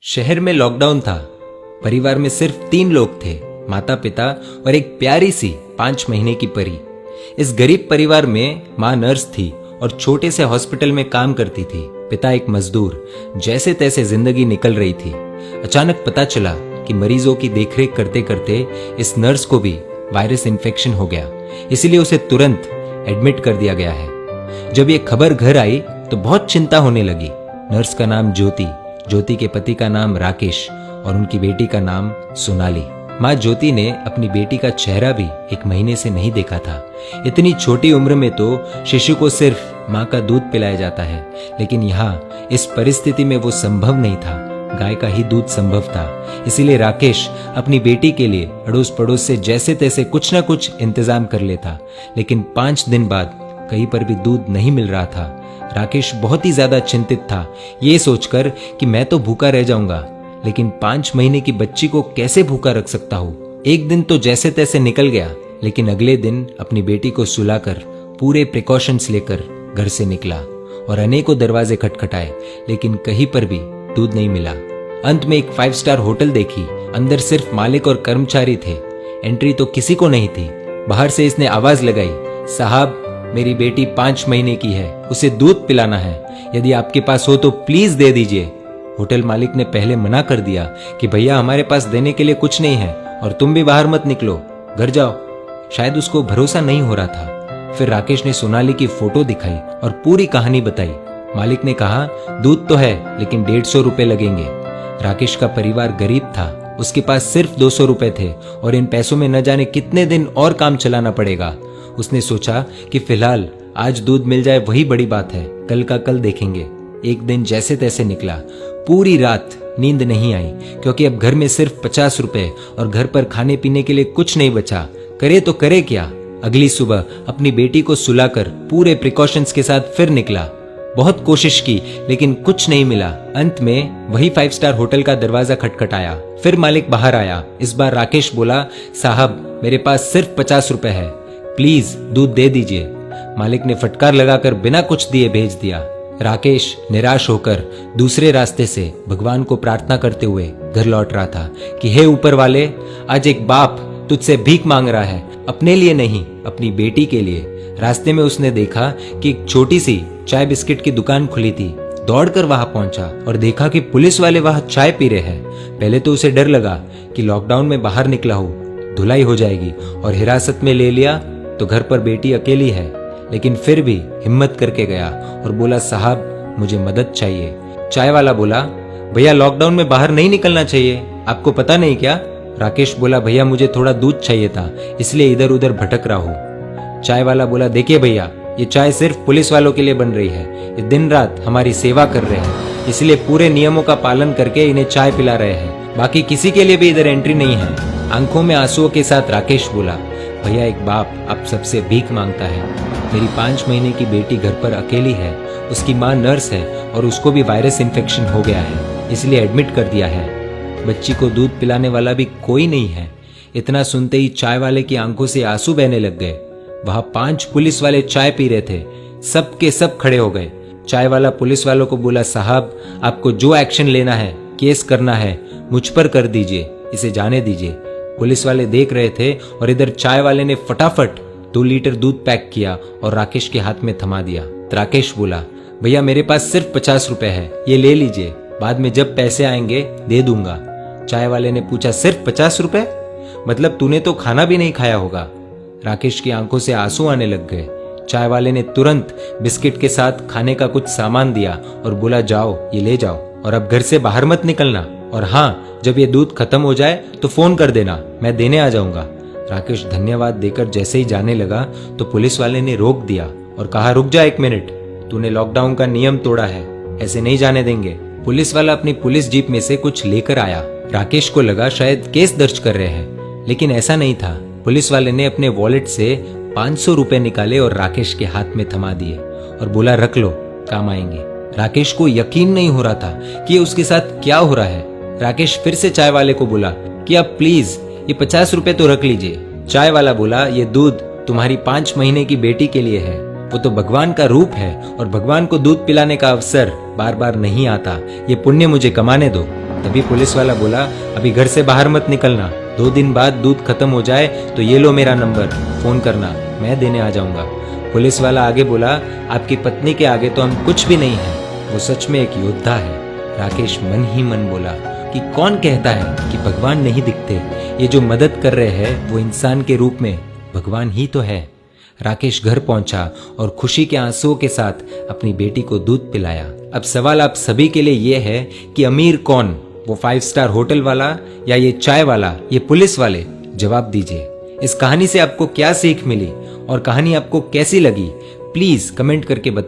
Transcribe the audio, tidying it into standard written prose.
शहर में लॉकडाउन था। परिवार में सिर्फ 3 लोग थे, माता पिता और एक प्यारी सी 5 महीने की परी। इस गरीब परिवार में माँ नर्स थी और छोटे से हॉस्पिटल में काम करती थी। पिता एक मजदूर। जैसे तैसे जिंदगी निकल रही थी। अचानक पता चला कि मरीजों की देखरेख करते करते इस नर्स को भी वायरस इन्फेक्शन हो गया, इसीलिए उसे तुरंत एडमिट कर दिया गया है। जब ये खबर घर आई तो बहुत चिंता होने लगी। नर्स का नाम ज्योति, ज्योति के पति का नाम राकेश और उनकी बेटी का नाम सोनाली। माँ ज्योति ने अपनी बेटी का चेहरा भी 1 महीने से नहीं देखा था। इतनी छोटी उम्र में तो शिशु को सिर्फ माँ का दूध पिलाया जाता है, लेकिन यहाँ इस परिस्थिति में वो संभव नहीं था। गाय का ही दूध संभव था। इसीलिए राकेश अपनी बेटी के लिए अड़ोस पड़ोस से जैसे तैसे कुछ ना कुछ इंतजाम कर लेता, लेकिन 5 दिन बाद कहीं पर भी दूध नहीं मिल रहा था। राकेश बहुत ही ज्यादा चिंतित था, ये सोचकर कि मैं तो भूखा रह जाऊंगा, लेकिन 5 महीने की बच्ची को कैसे भूखा रख सकता हूँ। एक दिन तो जैसे तैसे निकल गया, लेकिन अगले दिन अपनी बेटी को सुलाकर पूरे प्रिकॉशंस लेकर घर से निकला और अनेकों दरवाजे खटखटाए, लेकिन कहीं पर भी दूध नहीं मिला। अंत में एक 5 स्टार होटल देखी। अंदर सिर्फ मालिक और कर्मचारी थे। एंट्री तो किसी को नहीं थी। बाहर से इसने आवाज लगाई, साहब मेरी बेटी 5 महीने की है, उसे दूध पिलाना है, यदि आपके पास हो तो प्लीज दे दीजिए। होटल मालिक ने पहले मना कर दिया कि भैया हमारे पास देने के लिए कुछ नहीं है और तुम भी बाहर मत निकलो, घर जाओ। शायद उसको भरोसा नहीं हो रहा था। फिर राकेश ने सोनाली की फोटो दिखाई और पूरी कहानी बताई। मालिक ने कहा दूध तो है, लेकिन 150 रुपए लगेंगे। राकेश का परिवार गरीब था, उसके पास सिर्फ 200 रुपए थे और इन पैसों में न जाने कितने दिन और काम चलाना पड़ेगा। उसने सोचा कि फिलहाल आज दूध मिल जाए वही बड़ी बात है, कल का कल देखेंगे। एक दिन जैसे तैसे निकला। पूरी रात नींद नहीं आई, क्योंकि अब घर में सिर्फ 50 रुपए और घर पर खाने पीने के लिए कुछ नहीं बचा। करे तो करे क्या। अगली सुबह अपनी बेटी को सुलाकर पूरे प्रिकॉशंस के साथ फिर निकला। बहुत कोशिश की, लेकिन कुछ नहीं मिला। अंत में वही 5 स्टार होटल का दरवाजा खटखटाया। फिर मालिक बाहर आया। इस बार राकेश बोला, साहब मेरे पास सिर्फ 50 रुपए है, प्लीज दूध दे दीजिए। मालिक ने फटकार लगाकर बिना कुछ दिए भेज दिया। राकेश निराश होकर दूसरे रास्ते से भगवान को प्रार्थना करते हुए घर लौट रहा था कि हे ऊपर वाले, आज एक बाप तुझसे भीख मांग रहा है, अपने लिए नहीं अपनी बेटी के लिए। रास्ते में उसने देखा कि एक छोटी सी चाय बिस्किट की दुकान खुली थी। दौड़कर वहां पहुंचा और देखा कि पुलिस वाले वहां चाय पी रहे हैं। पहले तो उसे डर लगा कि लॉकडाउन में बाहर निकला हो, धुलाई हो जाएगी और हिरासत में ले लिया तो घर पर बेटी अकेली है, लेकिन फिर भी हिम्मत करके गया और बोला, साहब मुझे मदद चाहिए। चाय वाला बोला, भैया लॉकडाउन में बाहर नहीं निकलना चाहिए, आपको पता नहीं क्या। राकेश बोला, भैया मुझे थोड़ा दूध चाहिए था, इसलिए इधर उधर भटक रहा हूँ। चाय वाला बोला, देखिए भैया, ये चाय सिर्फ पुलिस वालों के लिए बन रही है, ये दिन रात हमारी सेवा कर रहे हैं, इसलिए पूरे नियमों का पालन करके इन्हें चाय पिला रहे हैं, बाकी किसी के लिए भी इधर एंट्री नहीं है। आंखों में आंसुओं के साथ राकेश बोला, भैया एक बाप आप सबसे भीख मांगता है। मेरी 5 महीने की बेटी घर पर अकेली है, उसकी माँ नर्स है और उसको भी वायरस इन्फेक्शन हो गया है, इसलिए एडमिट कर दिया है। बच्ची को दूध पिलाने वाला भी कोई नहीं है। इतना सुनते ही चाय वाले की आंखों से आंसू बहने लग गए। वहां 5 पुलिस वाले चाय पी रहे थे। सब के सब खड़े हो गए। चाय वाला पुलिस वालों को बोला, साहब आपको जो एक्शन लेना है, केस करना है, मुझ पर कर दीजिए, इसे जाने दीजिए। पुलिस वाले देख रहे थे और इधर चाय वाले ने फटाफट 2 लीटर दूध पैक किया और राकेश के हाथ में थमा दिया। राकेश बोला, भैया मेरे पास सिर्फ 50 रुपए है, ये ले लीजिए, बाद में जब पैसे आएंगे दे दूंगा। चाय वाले ने पूछा, सिर्फ 50 रुपए? मतलब तूने तो खाना भी नहीं खाया होगा। राकेश की आंखों से आंसू आने लग गए। चाय वाले ने तुरंत बिस्किट के साथ खाने का कुछ सामान दिया और बोला, जाओ ये ले जाओ और अब घर से बाहर मत निकलना, और हाँ जब ये दूध खत्म हो जाए तो फोन कर देना, मैं देने आ जाऊंगा। राकेश धन्यवाद देकर जैसे ही जाने लगा तो पुलिस वाले ने रोक दिया और कहा, रुक जा 1 मिनट, तूने लॉकडाउन का नियम तोड़ा है, ऐसे नहीं जाने देंगे। पुलिस वाला अपनी पुलिस जीप में से कुछ लेकर आया। राकेश को लगा शायद केस दर्ज कर रहे हैं, लेकिन ऐसा नहीं था। पुलिस वाले ने अपने वॉलेट से 500 रुपए निकाले और राकेश के हाथ में थमा दिए और बोला, रख लो, काम आएंगे। राकेश को यकीन नहीं हो रहा था कि उसके साथ क्या हो रहा है। राकेश फिर से चाय वाले को बोला कि आप प्लीज ये 50 रुपए तो रख लीजिए। चाय वाला बोला, ये दूध तुम्हारी 5 महीने की बेटी के लिए है, वो तो भगवान का रूप है और भगवान को दूध पिलाने का अवसर बार बार नहीं आता, ये पुण्य मुझे कमाने दो। तभी पुलिस वाला बोला, अभी घर से बाहर मत निकलना, 2 दिन बाद दूध खत्म हो जाए तो ये लो मेरा नंबर, फोन करना, मैं देने आ जाऊंगा। पुलिस वाला आगे बोला, आपकी पत्नी के आगे तो हम कुछ भी नहीं है, वो सच में एक योद्धा है। राकेश मन ही मन बोला कि कौन कहता है कि भगवान नहीं दिखते, ये जो मदद कर रहे हैं वो इंसान के रूप में भगवान ही तो है। राकेश घर पहुंचा और खुशी के आंसुओं के साथ अपनी बेटी को दूध पिलाया। अब सवाल आप सभी के लिए ये है कि अमीर कौन, वो 5 स्टार होटल वाला या ये चाय वाला, ये पुलिस वाले? जवाब दीजिए। इस कहानी से आपको क्या सीख मिली और कहानी आपको कैसी लगी, प्लीज कमेंट करके बताइए।